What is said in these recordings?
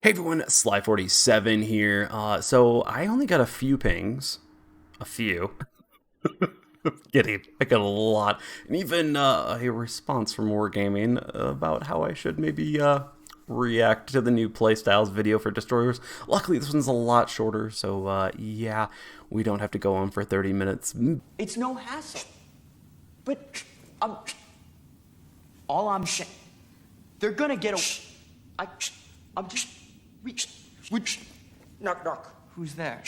Hey everyone, Slai47 here. So I only got a few pings. A few. Kidding. I got a lot. And even a response from Wargaming about how I should maybe react to the new Playstyles video for Destroyers. Luckily, this one's a lot shorter, so yeah, we don't have to go on for 30 minutes. It's no hassle. But all I'm saying, they're gonna get a. I'm just. Knock, knock. Who's there?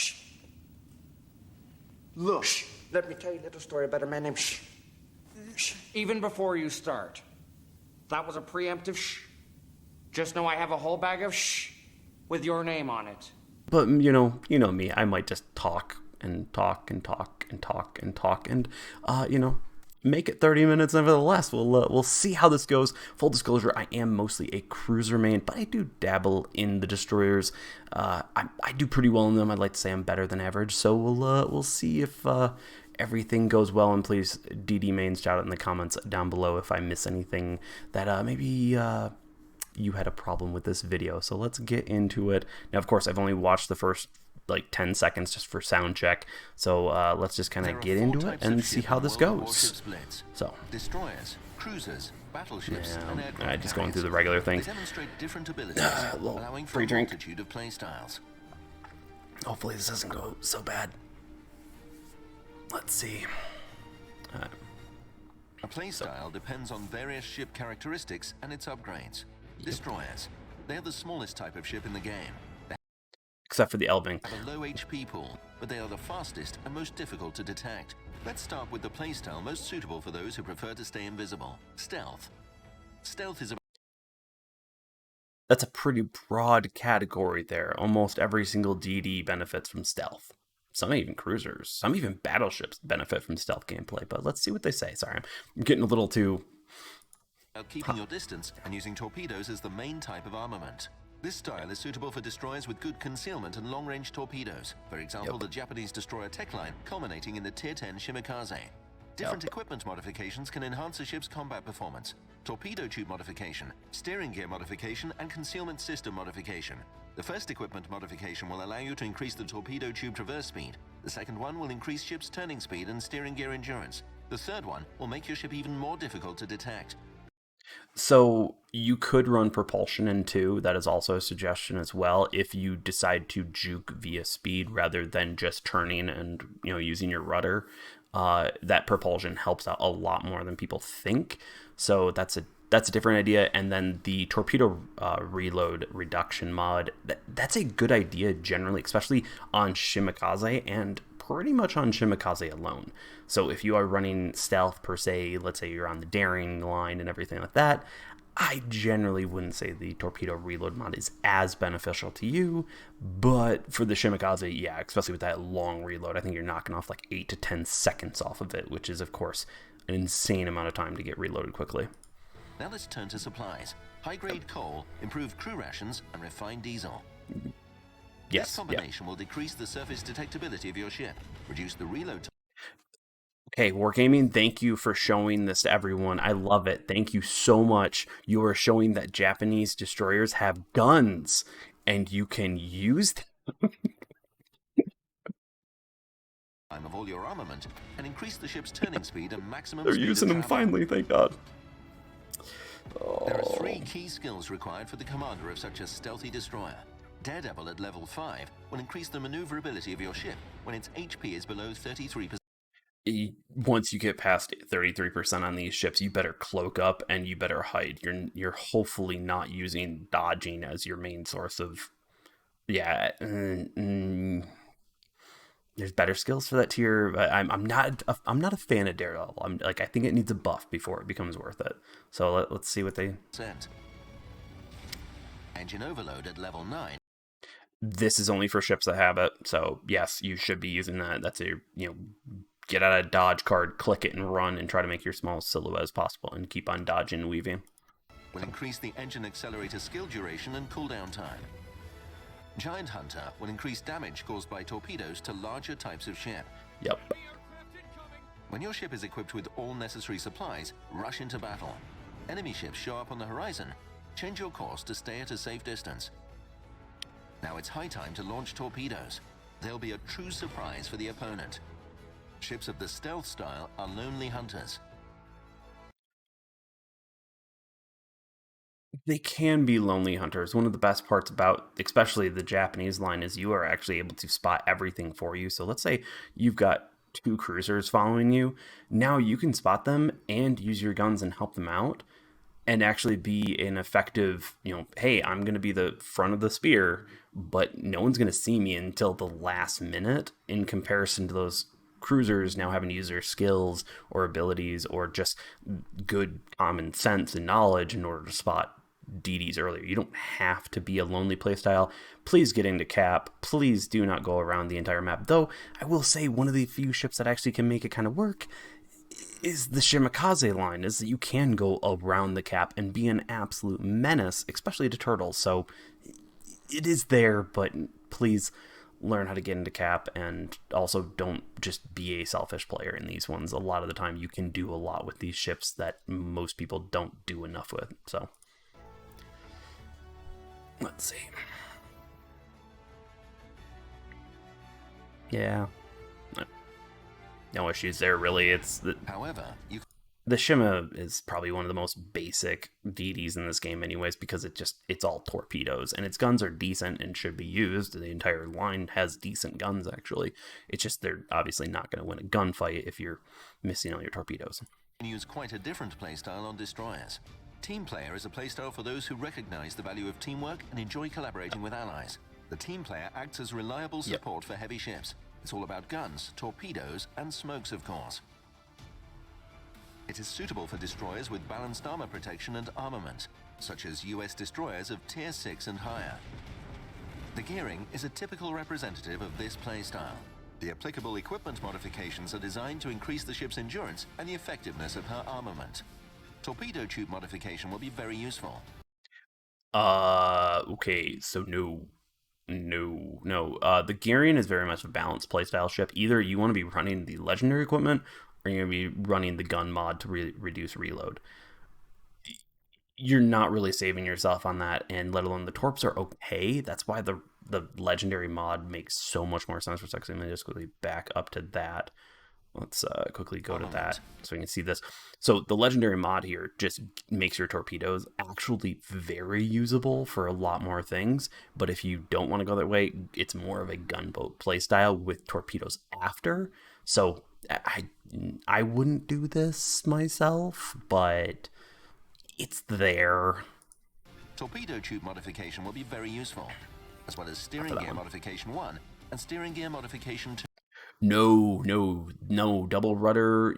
Look, let me tell you a little story about a man named Even before you start, that was a preemptive Just know I have a whole bag of with your name on it. But you know me. I might just talk and talk and talk and talk and talk and make it 30 minutes. Nevertheless, we'll see how this goes. Full disclosure, I am mostly a cruiser main, but I do dabble in the destroyers. I do pretty well in them. I'd like to say I'm better than average. So we'll see if everything goes well. And please, DD mains, shout out in the comments down below if I miss anything that maybe you had a problem with this video. So let's get into it. Now, of course, I've only watched the first like 10 seconds just for sound check. So let's just kind of get into it and see how this goes. So, destroyers, cruisers, battleships, and aircraft just going through the regular things. They demonstrate different abilities, allowing for a drink. multitude of playstyles. Hopefully this doesn't go so bad. Let's see. A playstyle depends on various ship characteristics and its upgrades. Destroyers. They are the smallest type of ship in the game. Except for the Elving. Have a low HP pool, but they are the fastest and most difficult to detect. Let's start with the playstyle most suitable for those who prefer to stay invisible. Stealth. Stealth is a... That's a pretty broad category there. Almost every single DD benefits from stealth. Some even cruisers, some even battleships benefit from stealth gameplay, but let's see what they say. Sorry, I'm getting a little too... keeping your distance and using torpedoes as the main type of armament. This style is suitable for destroyers with good concealment and long-range torpedoes. For example, the Japanese destroyer Tech Line, culminating in the Tier 10 Shimikaze. Different equipment modifications can enhance a ship's combat performance. Torpedo tube modification, steering gear modification, and concealment system modification. The first equipment modification will allow you to increase the torpedo tube traverse speed. The second one will increase ship's turning speed and steering gear endurance. The third one will make your ship even more difficult to detect. So you could run propulsion in 2. That is also a suggestion as well if you decide to juke via speed rather than just turning and using your rudder. That propulsion helps out a lot more than people think. So that's a different idea. And then the torpedo reload reduction mod, that's a good idea generally, especially on Shimikaze and pretty much on Shimikaze alone. So if you are running stealth per se, let's say you're on the daring line and everything like that, I generally wouldn't say the torpedo reload mod is as beneficial to you, but for the Shimikaze, yeah, especially with that long reload, I think you're knocking off like 8 to 10 seconds off of it, which is of course an insane amount of time to get reloaded quickly. Now let's turn to supplies. High-grade coal, improved crew rations, and refined diesel. Yes, this combination will decrease the surface detectability of your ship, reduce the reload time. Okay, Wargaming, thank you for showing this to everyone. I love it. Thank you so much. You are showing that Japanese destroyers have guns, and you can use them. Of all your armament, and increase the ship's turning speed and maximum They're speed using of them travel. finally, thank God. There are 3 key skills required for the commander of such a stealthy destroyer. Daredevil at level 5 will increase the maneuverability of your ship when its HP is below 33%. Once you get past 33% on these ships, you better cloak up and you better hide. You're hopefully not using dodging as your main source of... Yeah, there's better skills for that tier. I'm not a fan of Daredevil. I think it needs a buff before it becomes worth it. So let's see what they... Engine overload at level 9. This is only for ships that have it. So yes, you should be using that. That's a get out of dodge card, click it and run and try to make your smallest silhouette as possible and keep on dodging and weaving. Will increase the engine accelerator skill duration and cooldown time. Giant Hunter will increase damage caused by torpedoes to larger types of ship. Yep. When your ship is equipped with all necessary supplies, rush into battle. Enemy ships show up on the horizon. Change your course to stay at a safe distance. Now it's high time to launch torpedoes. They'll be a true surprise for the opponent. Ships of the stealth style are lonely hunters. They can be lonely hunters. One of the best parts about especially the Japanese line is you are actually able to spot everything for you. So let's say you've got 2 cruisers following you. Now you can spot them and use your guns and help them out and actually be an effective, hey, I'm going to be the front of the spear, but no one's going to see me until the last minute, in comparison to those cruisers now having to use their skills or abilities or just good common sense and knowledge in order to spot DDs earlier. You don't have to be a lonely playstyle. Please get into cap. Please do not go around the entire map. Though I will say one of the few ships that actually can make it kind of work is the Shimakaze line, is that you can go around the cap and be an absolute menace, especially to turtles. So it is there, but please learn how to get into cap, and also don't just be a selfish player in these ones. A lot of the time you can do a lot with these ships that most people don't do enough with. So let's see. Yeah. No issues there, really. However, the Shima is probably one of the most basic DDs in this game anyways, because it's all torpedoes, and its guns are decent and should be used. The entire line has decent guns, actually. It's just they're obviously not going to win a gunfight if you're missing all your torpedoes. You can use quite a different playstyle on destroyers. Team player is a playstyle for those who recognize the value of teamwork and enjoy collaborating with allies. The team player acts as reliable support for heavy ships. It's all about guns, torpedoes, and smokes, of course. It is suitable for destroyers with balanced armor protection and armament, such as US destroyers of Tier 6 and higher. The gearing is a typical representative of this playstyle. The applicable equipment modifications are designed to increase the ship's endurance and the effectiveness of her armament. Torpedo tube modification will be very useful. Okay, so no. The Garion is very much a balanced playstyle ship. Either you want to be running the legendary equipment, or you're going to be running the gun mod to reduce reload. You're not really saving yourself on that, and let alone the torps are okay. That's why the legendary mod makes so much more sense for sex. Let me just quickly back up to that. Let's quickly go to that so we can see this. So the legendary mod here just makes your torpedoes actually very usable for a lot more things. But if you don't want to go that way, it's more of a gunboat playstyle with torpedoes after. So I wouldn't do this myself, but it's there. Torpedo tube modification will be very useful, as well as steering gear modification 1 and steering gear modification 2. No, double rudder.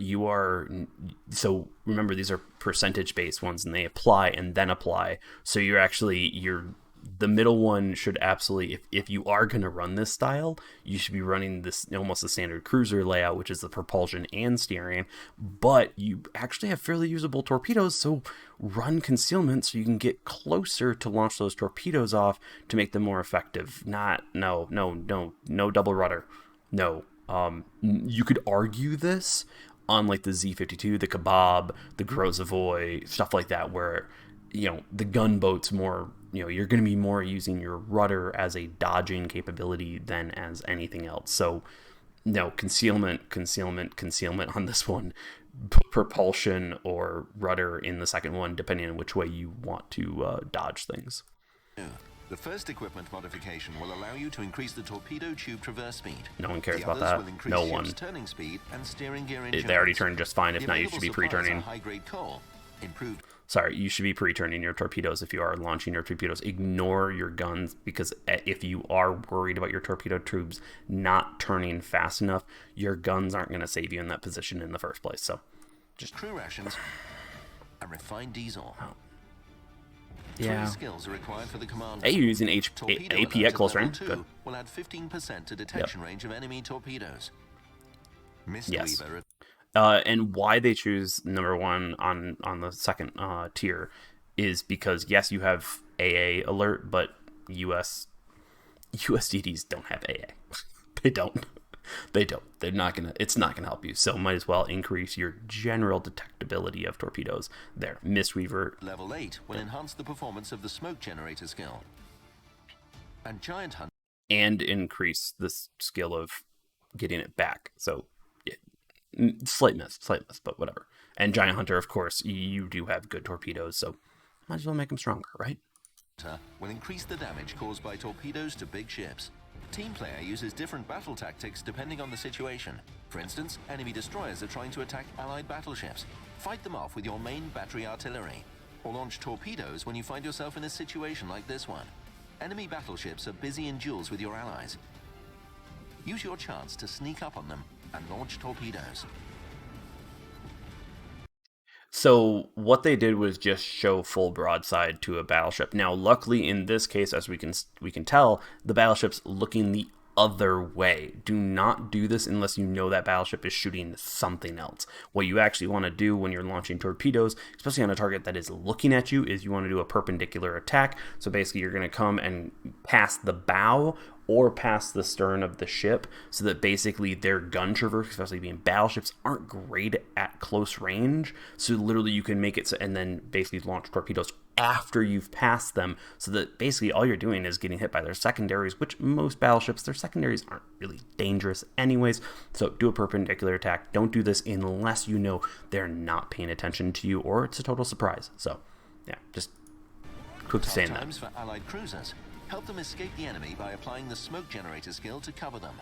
So remember, these are percentage based ones, and they apply and then apply. So the middle one should absolutely, if you are going to run this style, you should be running this almost the standard cruiser layout, which is the propulsion and steering, but you actually have fairly usable torpedoes. So run concealment so you can get closer to launch those torpedoes off to make them more effective. No double rudder. No. You could argue this on like the Z52, the Kebab, the Grozovoi, stuff like that, where the gunboat's more, you're going to be more using your rudder as a dodging capability than as anything else. So no, concealment on this one. Propulsion or rudder in the second one, depending on which way you want to dodge things. The first equipment modification will allow you to increase the torpedo tube traverse speed. No one cares about that. No one. Turning speed and steering gear they already turned just fine. If not, you should be pre-turning. High-grade coal. Improved. Sorry, you should be pre-turning your torpedoes if you are launching your torpedoes. Ignore your guns, because if you are worried about your torpedo tubes not turning fast enough, your guns aren't going to save you in that position in the first place. So, just crew rations and refined diesel. Oh. Yeah. 3 skills are required for the commander. Hey, you're using AP at close range. Good. Will add 15% to detection range of enemy torpedoes. Yes. And why they choose number 1 on the second tier is because, yes, you have AA alert, but US DDs don't have AA. They don't. They're not gonna. It's not gonna help you. So might as well increase your general detectability of torpedoes. There, Mistweaver. Level 8 will enhance the performance of the smoke generator skill. And Giant Hunter. And increase the skill of getting it back. So, yeah, slight miss, but whatever. And Giant Hunter, of course, you do have good torpedoes, so might as well make them stronger, right? Will increase the damage caused by torpedoes to big ships. Team player uses different battle tactics depending on the situation. For instance, enemy destroyers are trying to attack allied battleships. Fight them off with your main battery artillery. Or launch torpedoes when you find yourself in a situation like this one. Enemy battleships are busy in duels with your allies. Use your chance to sneak up on them and launch torpedoes. So what they did was just show full broadside to a battleship. Now, luckily in this case, as we can tell, the battleship's looking the other way. Do not do this unless you know that battleship is shooting something else. What you actually want to do when you're launching torpedoes, especially on a target that is looking at you, is you want to do a perpendicular attack. So basically you're going to come and pass the bow or past the stern of the ship, so that basically their gun traverse, especially being battleships, aren't great at close range. So literally you can make it and then basically launch torpedoes after you've passed them, so that basically all you're doing is getting hit by their secondaries, which most battleships, their secondaries aren't really dangerous anyways. So do a perpendicular attack. Don't do this unless you know they're not paying attention to you or it's a total surprise. So yeah, just quickly saying that. For allied cruisers. Help them escape the enemy by applying the smoke generator skill to cover them.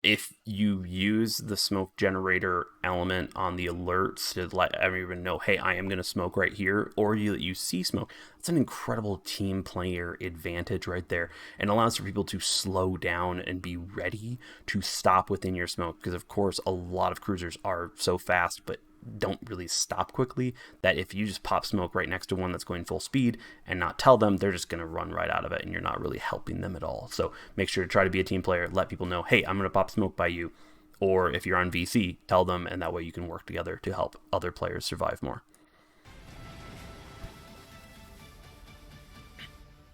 If you use the smoke generator element on the alerts to let everyone know, hey, I am going to smoke right here, or you see smoke, that's an incredible team player advantage right there, and allows for people to slow down and be ready to stop within your smoke, because of course a lot of cruisers are so fast but don't really stop quickly, that if you just pop smoke right next to one that's going full speed and not tell them, they're just going to run right out of it and you're not really helping them at all. So make sure to try to be a team player, let people know, hey, I'm going to pop smoke by you, or if you're on VC, tell them, and that way you can work together to help other players survive more.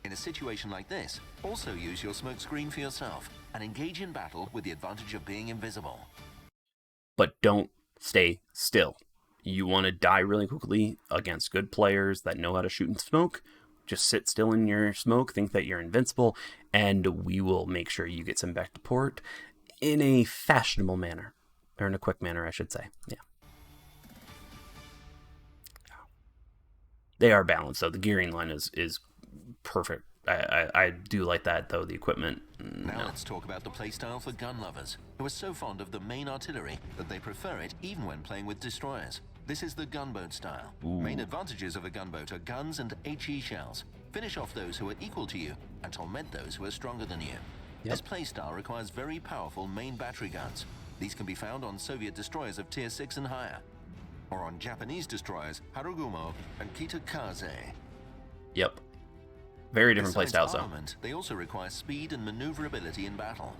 In a situation like this, also use your smoke screen for yourself and engage in battle with the advantage of being invisible. But don't stay still. You want to die really quickly against good players that know how to shoot and smoke. Just sit still in your smoke, think that you're invincible, and we will make sure you get some back to port in a fashionable manner, or in a quick manner, I should say. Yeah. They are balanced, though. The gearing line is perfect. I do like that, though. The equipment. Now let's talk about the playstyle for gun lovers, who are so fond of the main artillery that they prefer it even when playing with destroyers. This is the gunboat style. Ooh. Main advantages of a gunboat are guns and HE shells. Finish off those who are equal to you and torment those who are stronger than you. Yep. This playstyle requires very powerful main battery guns. These can be found on Soviet destroyers of tier 6 and higher, or on Japanese destroyers Harugumo and Kitakaze. Yep. Very different Besides playstyles, though. armament, they also require speed and maneuverability in battle,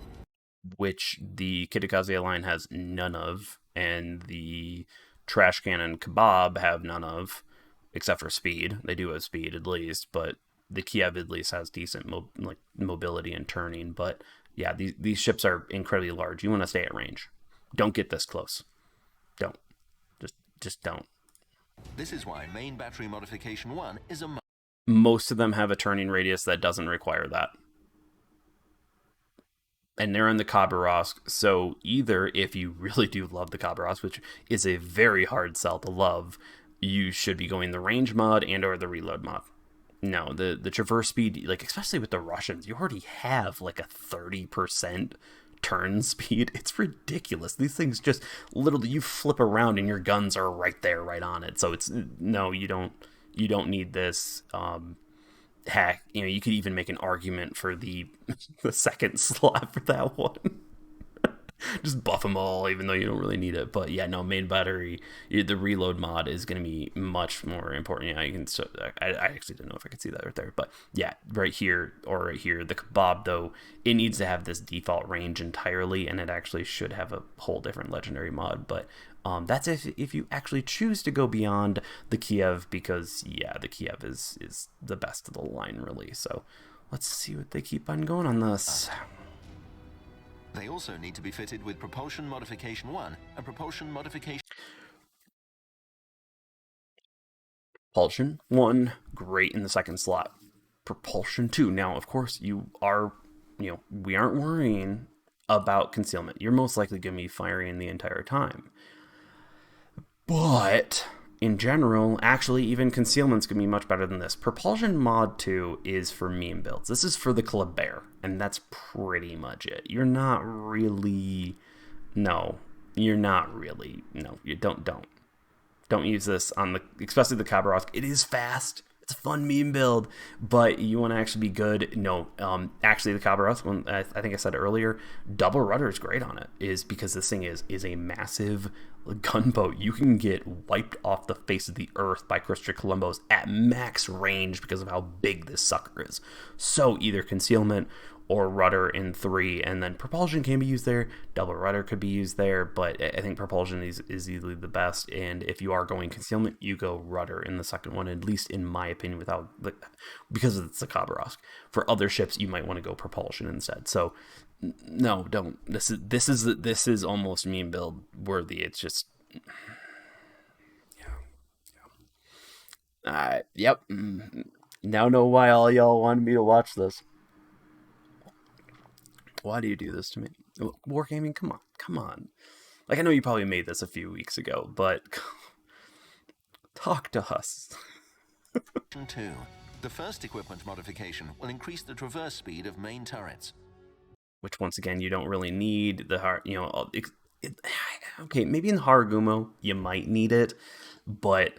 which the Kitakaze line has none of, and the Trash Cannon Kebab have none of, except for speed. They do have speed at least, but the Kiev at least has decent mobility and turning. But yeah, these ships are incredibly large. You want to stay at range. Don't get this close. Don't. Just don't. This is why main battery modification 1 is a Most of them have a turning radius that doesn't require that. And they're in the Khabarovsk, so either if you really do love the Khabarovsk, which is a very hard sell to love, you should be going the range mod and or the reload mod. No, the traverse speed, like especially with the Russians, you already have like a 30% turn speed. It's ridiculous. These things just literally, you flip around and your guns are right there, right on it. So it's, no, you don't need this. Heck, you could even make an argument for the second slot for that one. Just buff them all, even though you don't really need it. But yeah, no, main battery, the reload mod is going to be much more important. Yeah, you can. So I actually didn't know if I could see that right there, but yeah, right here or right here, the Kebab though, it needs to have this default range entirely, and it actually should have a whole different legendary mod. But that's if you actually choose to go beyond the Kiev, because yeah, the Kiev is the best of the line really. So let's see what they keep on going on this. They also need to be fitted with propulsion modification 1 and propulsion modification. Propulsion 1, great in the second slot. propulsion 2. Now, of course, we aren't worrying about concealment. You're most likely going to be firing the entire time. But in general, actually, even concealment's going to be much better than this. Propulsion Mod 2 is for meme builds. This is for the Kleber, and that's pretty much it. You're not really... No, you don't use this on the, especially the Khabarovsk. It is fast. It's a fun meme build, but you want to actually be good. No, actually the Khabarovsk one, I think I said it earlier, double rudder is great on it, is because this thing is a massive gunboat. You can get wiped off the face of the earth by Christopher Columbus at max range because of how big this sucker is. So either concealment or rudder in 3, and then propulsion can be used there. Double rudder could be used there, but I think propulsion is easily the best. And if you are going concealment, you go rudder in the second one, at least in my opinion, because it's the Khabarovsk. For other ships, you might want to go propulsion instead. So no, don't. This is almost meme build worthy. It's just yep. Now know why all y'all wanted me to watch this. Why do you do this to me? Wargaming, come on. Like, I know you probably made this a few weeks ago, but talk to us. 2. The first equipment modification will increase the traverse speed of main turrets. Which, once again, you don't really need the hard, okay, maybe in Haragumo, you might need it, but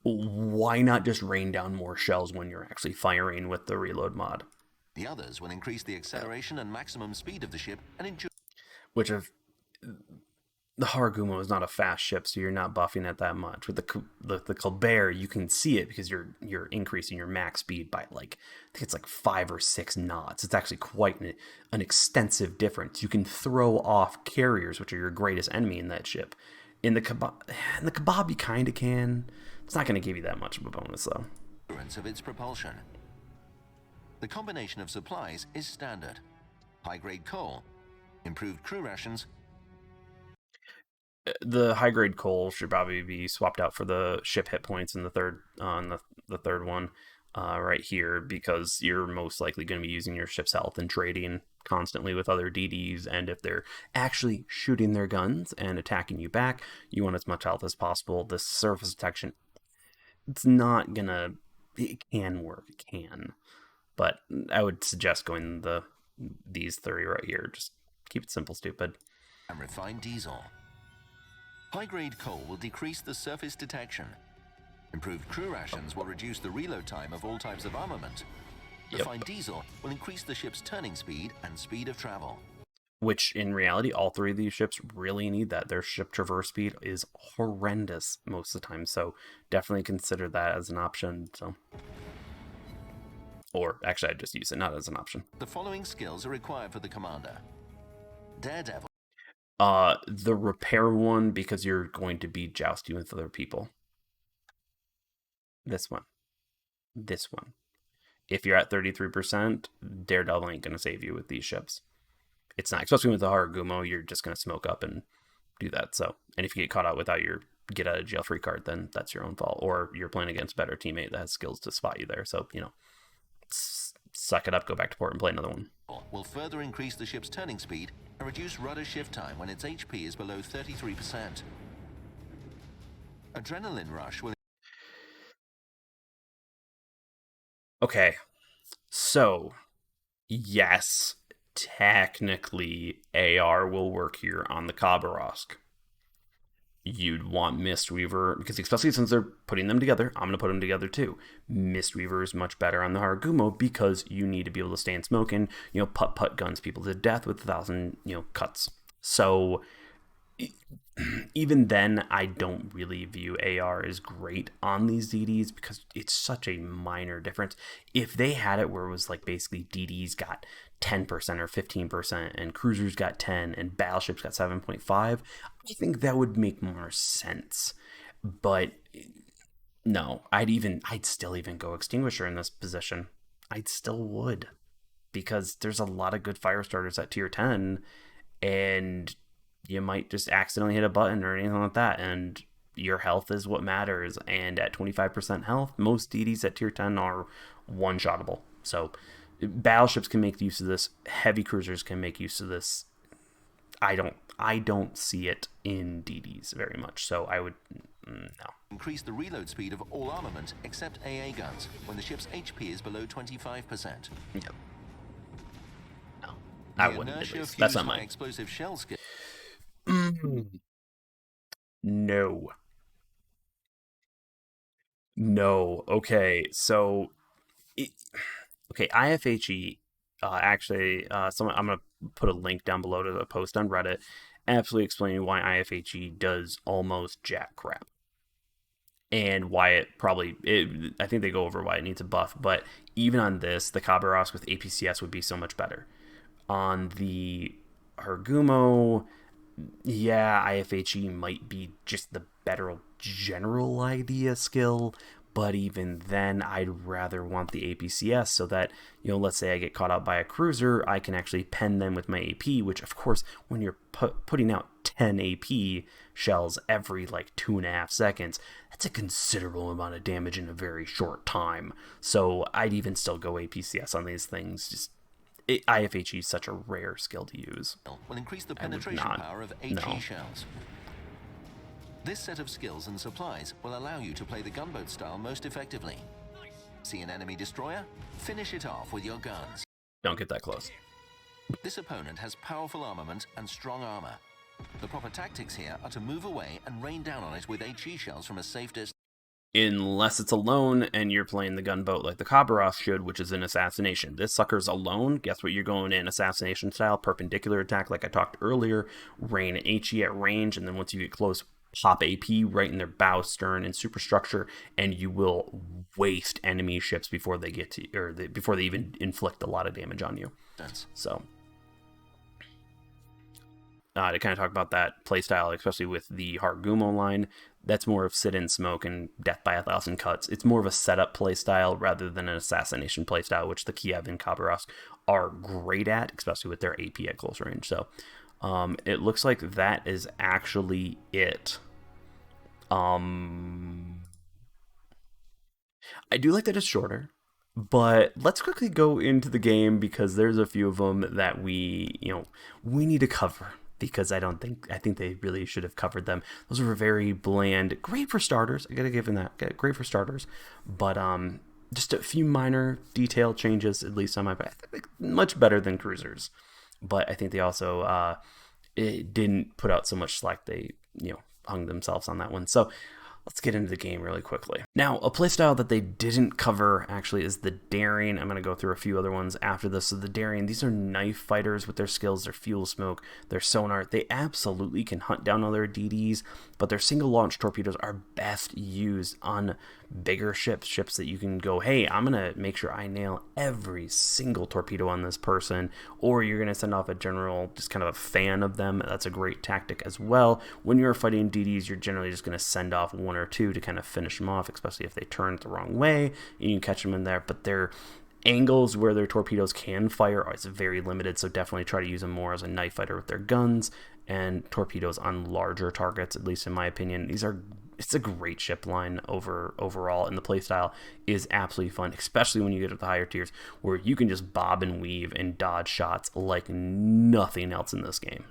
why not just rain down more shells when you're actually firing with the reload mod? The others will increase the acceleration and maximum speed of the ship and ensure... Which the Haragumo is not a fast ship, so you're not buffing it that much. With the Kleber, you can see it because you're increasing your max speed by I think it's 5 or 6 knots. It's actually quite an extensive difference. You can throw off carriers, which are your greatest enemy in that ship. In the Kebab, you kind of can. It's not going to give you that much of a bonus, though. ...of its propulsion. The combination of supplies is standard. High-grade coal, improved crew rations. The high-grade coal should probably be swapped out for the ship hit points in the third the third one right here, because you're most likely going to be using your ship's health and trading constantly with other DDs, and if they're actually shooting their guns and attacking you back, you want as much health as possible. The surface detection, it's not gonna... It can work. It can. But I would suggest going these 3 right here. Just keep it simple, stupid. And refined diesel. High-grade coal will decrease the surface detection. Improved crew rations will reduce the reload time of all types of armament. Refined diesel will increase the ship's turning speed and speed of travel. Which, in reality, all 3 of these ships really need that. Their ship traverse speed is horrendous most of the time, so definitely consider that as an option. So... Or, actually, I'd just use it, not as an option. The following skills are required for the commander. Daredevil. The repair one, because you're going to be jousting with other people. This one. If you're at 33%, Daredevil ain't going to save you with these ships. It's not, especially with the Haragumo, you're just going to smoke up and do that. So, and if you get caught out without your get out of jail free card, then that's your own fault. Or you're playing against a better teammate that has skills to spot you there. So, suck it up, go back to port and play another one. Will further increase the ship's turning speed and reduce rudder shift time when its HP is below 33%. Adrenaline rush will... Okay, so yes, technically AR will work here on the Khabarovsk. You'd want Mistweaver, because especially since they're putting them together, I'm going to put them together too. Mistweaver is much better on the Haragumo because you need to be able to stand smoking, putt guns people to death with 1,000, cuts. So even then, I don't really view AR as great on these DDs because it's such a minor difference. If they had it where it was basically DDs got 10% or 15% and cruisers got 10 and battleships got 7.5, I think that would make more sense. But no, I'd still even go Extinguisher in this position. I'd still would, because there's a lot of good fire starters at tier 10, and you might just accidentally hit a button or anything like that, and your health is what matters. And at 25% health, most DDs at tier 10 are one-shottable. So battleships can make use of this. Heavy cruisers can make use of this. I don't see it in DDs very much. So I would no. Increase the reload speed of all armament except AA guns when the ship's HP is below 25%. Yep. No, I wouldn't. At least. That's not my explosive shell skill. No. No. Okay. So, IFHE. Actually, I'm gonna put a link down below to the post on Reddit, absolutely explaining why IFHE does almost jack crap, and why I think they go over why it needs a buff. But even on this, the Khabarovsk with APCS would be so much better. On the Hargumo, yeah, IFHE might be just the better general idea skill, but even then, I'd rather want the APCS so that, let's say I get caught out by a cruiser, I can actually pen them with my AP, which, of course, when you're putting out 10 AP shells every, 2.5 seconds, that's a considerable amount of damage in a very short time. So I'd even still go APCS on these things. IFHE is such a rare skill to use. Will increase the penetration power of HE shells. This set of skills and supplies will allow you to play the gunboat style most effectively. See an enemy destroyer? Finish it off with your guns. Don't get that close. This opponent has powerful armament and strong armor. The proper tactics here are to move away and rain down on it with HE shells from a safe distance. Unless it's alone and you're playing the gunboat like the Khabarovsk should, which is an assassination. This sucker's alone. Guess what? You're going in assassination style, perpendicular attack like I talked earlier, rain HE at range, and then once you get close, pop AP right in their bow, stern, and superstructure, and you will waste enemy ships before they get to, before they even inflict a lot of damage on you. So, to kind of talk about that playstyle, especially with the Hargumo line, that's more of sit and smoke and death by 1,000 cuts. It's more of a setup playstyle rather than an assassination playstyle, which the Kiev and Khabarovsk are great at, especially with their AP at close range. So, it looks like that is actually it. I do like that it's shorter, but let's quickly go into the game because there's a few of them that we need to cover because I think they really should have covered them. Those were very bland, great for starters. I gotta give them that, great for starters, but just a few minor detail changes, at least on my part. I think much better than cruisers, but I think they also it didn't put out so much slack. They hung themselves on that one. So let's get into the game really quickly. Now, a playstyle that they didn't cover actually is the Daring. I'm going to go through a few other ones after this. So the Daring, these are knife fighters with their skills, their fuel smoke, their sonar. They absolutely can hunt down other DDs, but their single launch torpedoes are best used on bigger ships that you can go, hey, I'm going to make sure I nail every single torpedo on this person, or you're going to send off a general, just kind of a fan of them. That's a great tactic as well. When you're fighting DDs, you're generally just going to send off one or two to kind of finish them off, especially if they turn the wrong way, and you can catch them in there. But their angles where their torpedoes can fire is very limited, so definitely try to use them more as a knife fighter with their guns and torpedoes on larger targets, at least in my opinion. It's a great ship line overall, and the playstyle is absolutely fun, especially when you get to the higher tiers where you can just bob and weave and dodge shots like nothing else in this game.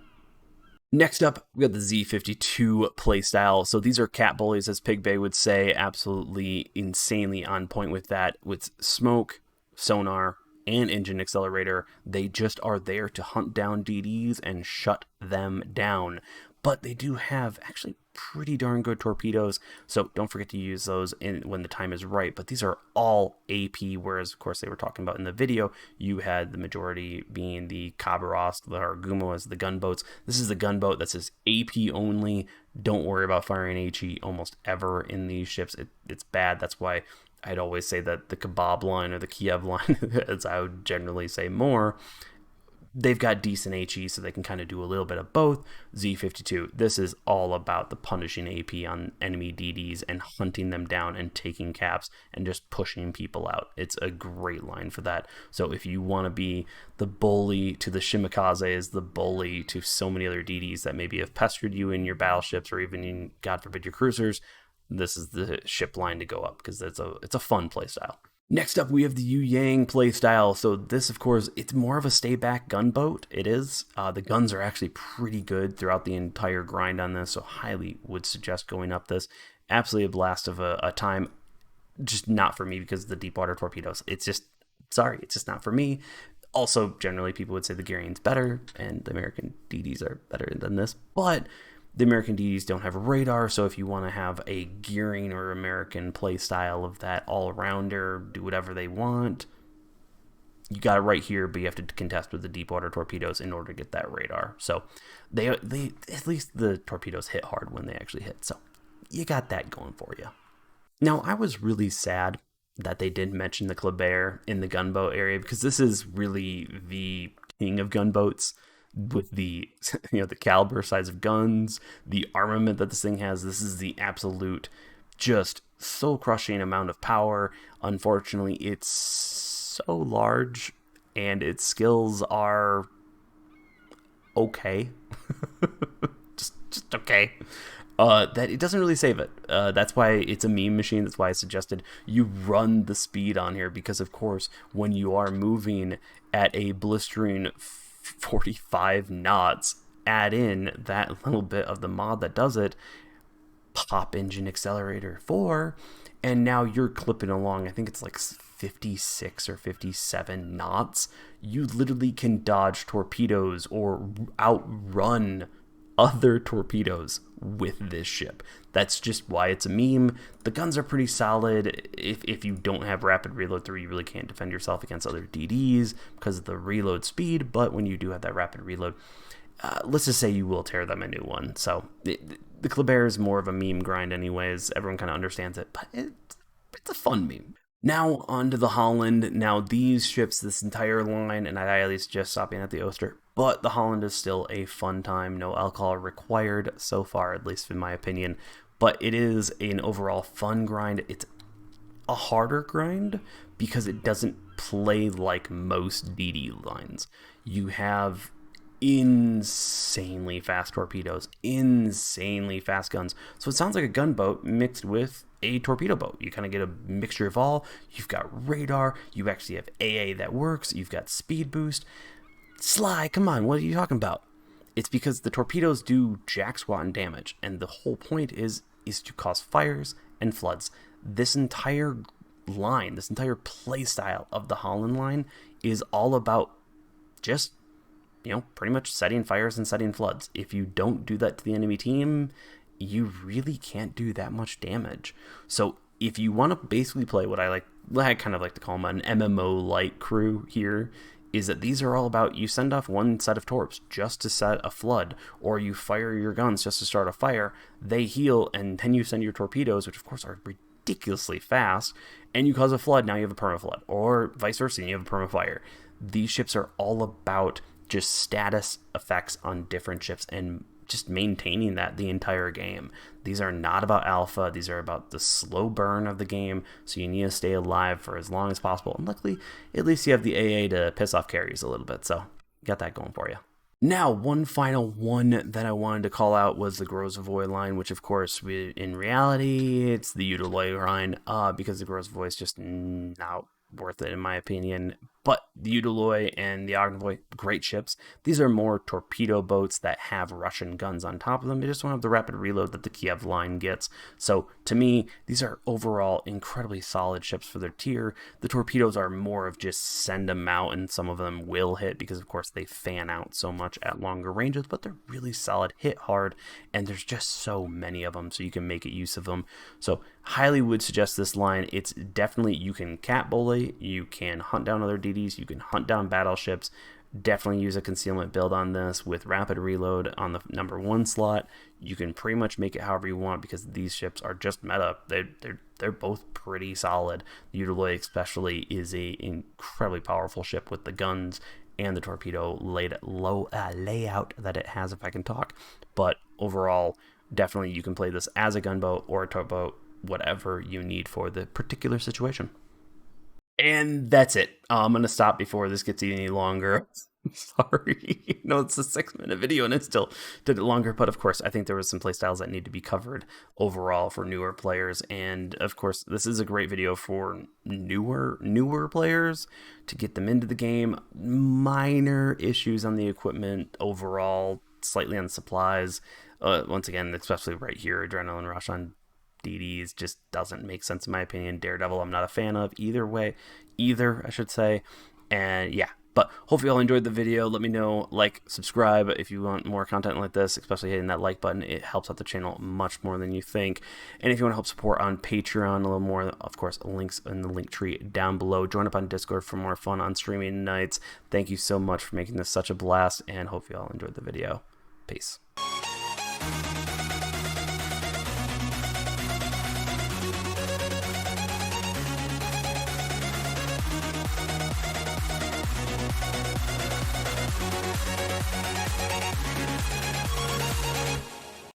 Next up, we got the Z52 playstyle. So these are cat bullies, as Pig Bay would say, absolutely insanely on point with that. With smoke, sonar, and engine accelerator, they just are there to hunt down DDs and shut them down. But they do have actually pretty darn good torpedoes, so don't forget to use those when the time is right. But these are all AP, whereas, of course, they were talking about in the video, you had the majority being the Khabarovsk, the Hargumo as the gunboats. This is the gunboat that says AP only. Don't worry about firing HE almost ever in these ships. It's bad. That's why I'd always say that the Kebab line or the Kiev line, as I would generally say more, they've got decent HE, so they can kind of do a little bit of both. Z52, this is all about the punishing AP on enemy DDs and hunting them down and taking caps and just pushing people out. It's a great line for that. So if you want to be the bully to the Shimikazes, the bully to so many other DDs that maybe have pestered you in your battleships or even in, God forbid, your cruisers, this is the ship line to go up because it's a fun playstyle. Next up, we have the Yueyang playstyle. So this, of course, it's more of a stay back gunboat. It is. The guns are actually pretty good throughout the entire grind on this, so highly would suggest going up this. Absolutely a blast of a time. Just not for me because of the deep water torpedoes. It's just not for me. Also, generally, people would say the Gearing's better, and the American DDs are better than this, but the American DDs don't have a radar, so if you want to have a Gearing or American play style of that all-arounder, do whatever they want, you got it right here, but you have to contest with the deep water torpedoes in order to get that radar. So they at least the torpedoes hit hard when they actually hit, so you got that going for you. Now, I was really sad that they didn't mention the Kleber in the gunboat area, because this is really the king of gunboats. With the the caliber size of guns, the armament that this thing has, this is the absolute just soul crushing amount of power. Unfortunately, it's so large and its skills are okay. just okay. That it doesn't really save it. That's why it's a meme machine. That's why I suggested you run the speed on here, because of course when you are moving at a blistering 45 knots, add in that little bit of the mod that does it, pop engine accelerator 4, and now you're clipping along. I think it's like 56 or 57 knots. You literally can dodge torpedoes or outrun other torpedoes with this ship. That's just why it's a meme. The guns are pretty solid. If you don't have rapid reload 3, you really can't defend yourself against other DDs because of the reload speed, but when you do have that rapid reload, let's just say you will tear them a new one. So the Kleber is more of a meme grind anyways. Everyone kind of understands it, but it's a fun meme. Now on to the Holland. Now these ships, this entire line, and I at least just stopping at the Oster, but the Holland is still a fun time. No alcohol required so far, at least in my opinion. But it is an overall fun grind. It's a harder grind because it doesn't play like most DD lines. You have insanely fast torpedoes, insanely fast guns. So it sounds like a gunboat mixed with a torpedo boat. You kind of get a mixture of all. You've got radar. You actually have AA that works. You've got speed boost. Sly, come on, what are you talking about? It's because the torpedoes do jack squat and damage, and the whole point is to cause fires and floods. This entire line, this entire play style of the Holland line is all about just, pretty much setting fires and setting floods. If you don't do that to the enemy team, you really can't do that much damage. So if you want to basically play what I kind of like to call them an MMO-like crew here, is that these are all about you send off one set of torps just to set a flood, or you fire your guns just to start a fire, they heal, and then you send your torpedoes, which of course are ridiculously fast, and you cause a flood, now you have a permaflood, or vice versa, and you have a permafire. These ships are all about just status effects on different ships and just maintaining that the entire game. These are not about alpha. These are about the slow burn of the game, so you need to stay alive for as long as possible. And luckily, at least you have the AA to piss off carriers a little bit, so you got that going for you. Now, one final one that I wanted to call out was the Grozovoi line, which of course, in reality, it's the Udaloi line, because the Grozovoi is just not worth it in my opinion. But the Udaloi and the Grozovoi, great ships. These are more torpedo boats that have Russian guns on top of them. They just don't have the rapid reload that the Kiev line gets. So to me, these are overall incredibly solid ships for their tier. The torpedoes are more of just send them out, and some of them will hit because of course they fan out so much at longer ranges, but they're really solid, hit hard, and there's just so many of them, so you can make use of them. So highly would suggest this line. It's definitely, you can cat bully, you can hunt down other DDs, you can hunt down battleships. Definitely use a concealment build on this with rapid reload on the number 1 slot. You can pretty much make it however you want because these ships are just meta. They're both pretty solid. The Udaloi especially is a incredibly powerful ship with the guns and the torpedo layout that it has, if I can talk. But overall, definitely you can play this as a gunboat or a towboat, whatever you need for the particular situation. And that's it. I'm going to stop before this gets any longer. Sorry. No, it's a 6-minute video and it still did it longer. But of course, I think there was some playstyles that need to be covered overall for newer players. And of course, this is a great video for newer players to get them into the game. Minor issues on the equipment overall, slightly on supplies. Once again, especially right here, Adrenaline Rush on DDs just doesn't make sense in my opinion. Daredevil, I'm not a fan of either, I should say. And yeah. But hopefully you all enjoyed the video. Let me know, like, subscribe if you want more content like this, especially hitting that like button. It helps out the channel much more than you think. And if you want to help support on Patreon a little more, of course, links in the link tree down below. Join up on Discord for more fun on streaming nights. Thank you so much for making this such a blast, and hope you all enjoyed the video. Peace.